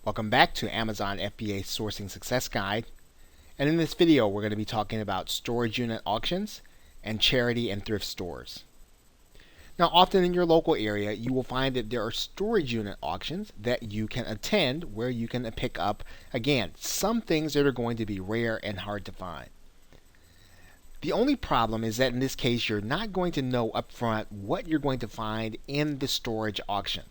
Welcome back to Amazon FBA Sourcing Success Guide, and in this video we're going to be talking about storage unit auctions and charity and thrift stores. Now often in your local area you will find that there are storage unit auctions that you can attend where you can pick up, again, some things that are going to be rare and hard to find. The only problem is that in this case you're not going to know upfront what you're going to find in the storage auction.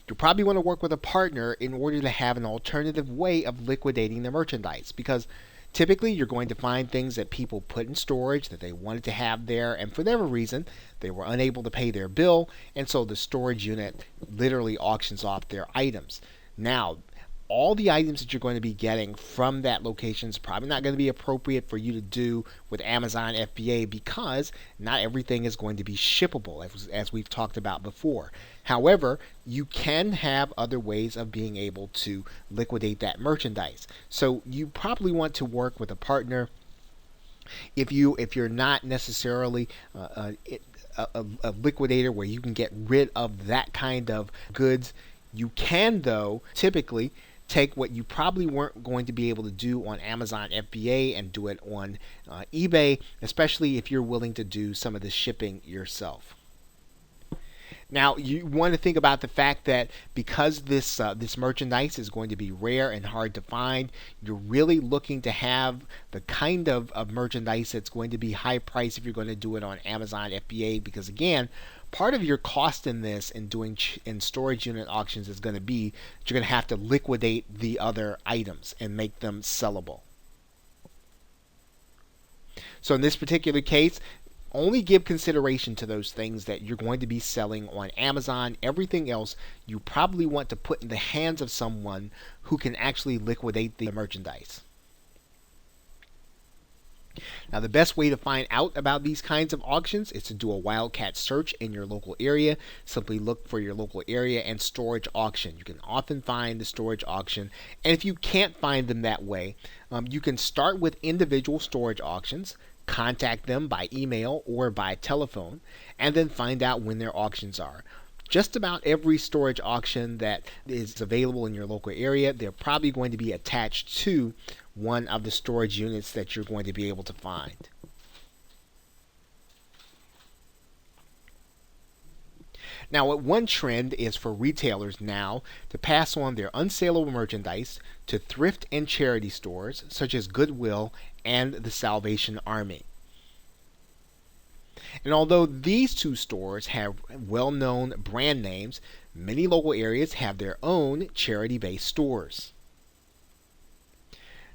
You'll probably want to work with a partner in order to have an alternative way of liquidating the merchandise, because typically you're going to find things that people put in storage that they wanted to have there, and for whatever reason they were unable to pay their bill, and so the storage unit literally auctions off their items. Now, all the items that you're going to be getting from that location is probably not going to be appropriate for you to do with Amazon FBA, because not everything is going to be shippable, as we've talked about before. However, you can have other ways of being able to liquidate that merchandise. So you probably want to work with a partner. If you're not necessarily a liquidator where you can get rid of that kind of goods, you can though typically take what you probably weren't going to be able to do on Amazon FBA and do it on eBay, especially if you're willing to do some of the shipping yourself. Now you want to think about the fact that because this merchandise is going to be rare and hard to find, you're really looking to have the kind of merchandise that's going to be high price if you're going to do it on Amazon FBA, because again, part of your cost in this in doing in storage unit auctions is going to be that you're going to have to liquidate the other items and make them sellable. So in this particular case, only give consideration to those things that you're going to be selling on Amazon. Everything else you probably want to put in the hands of someone who can actually liquidate the merchandise. Now the best way to find out about these kinds of auctions is to do a wildcat search in your local area. Simply look for your local area and storage auction. You can often find the storage auction, and if you can't find them that way, you can start with individual storage auctions, contact them by email or by telephone, and then find out when their auctions are. Just about every storage auction that is available in your local area, they're probably going to be attached to one of the storage units that you're going to be able to find. Now, one trend is for retailers now to pass on their unsaleable merchandise to thrift and charity stores such as Goodwill and the Salvation Army. And although these two stores have well-known brand names, many local areas have their own charity-based stores.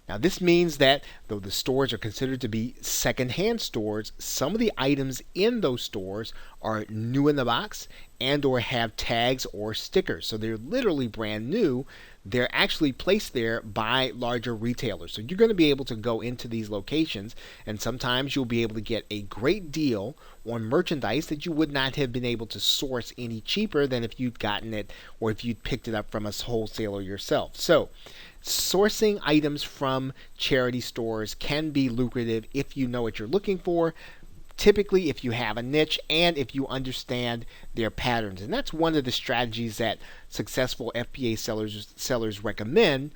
Now this means that though the stores are considered to be second-hand stores, some of the items in those stores are new in the box and or have tags or stickers. So they're literally brand new. They're actually placed there by larger retailers. So you're going to be able to go into these locations, and sometimes you'll be able to get a great deal on merchandise that you would not have been able to source any cheaper than if you'd gotten it or if you'd picked it up from a wholesaler yourself. So sourcing items from charity stores can be lucrative if you know what you're looking for, typically if you have a niche and if you understand their patterns. And that's one of the strategies that successful FBA sellers recommend.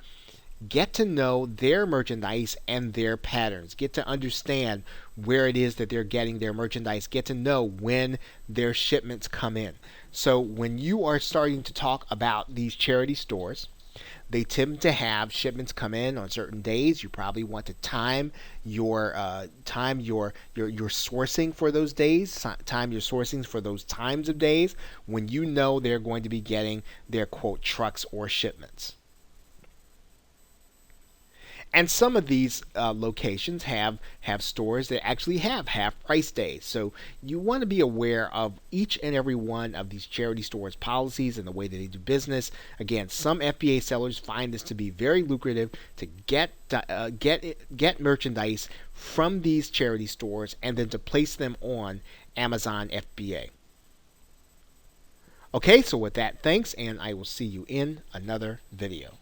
Get to know their merchandise and their patterns. Get to understand where it is that they're getting their merchandise. Get to know when their shipments come in. So when you are starting to talk about these charity stores, they tend to have shipments come in on certain days. You probably want to time your sourcing for those days, time your sourcings for those times of days when you know they're going to be getting their quote trucks or shipments. And some of these locations have stores that actually have half price days. So you want to be aware of each and every one of these charity stores' policies and the way that they do business. Again, some FBA sellers find this to be very lucrative to get merchandise from these charity stores and then to place them on Amazon FBA. Okay, so with that, thanks, and I will see you in another video.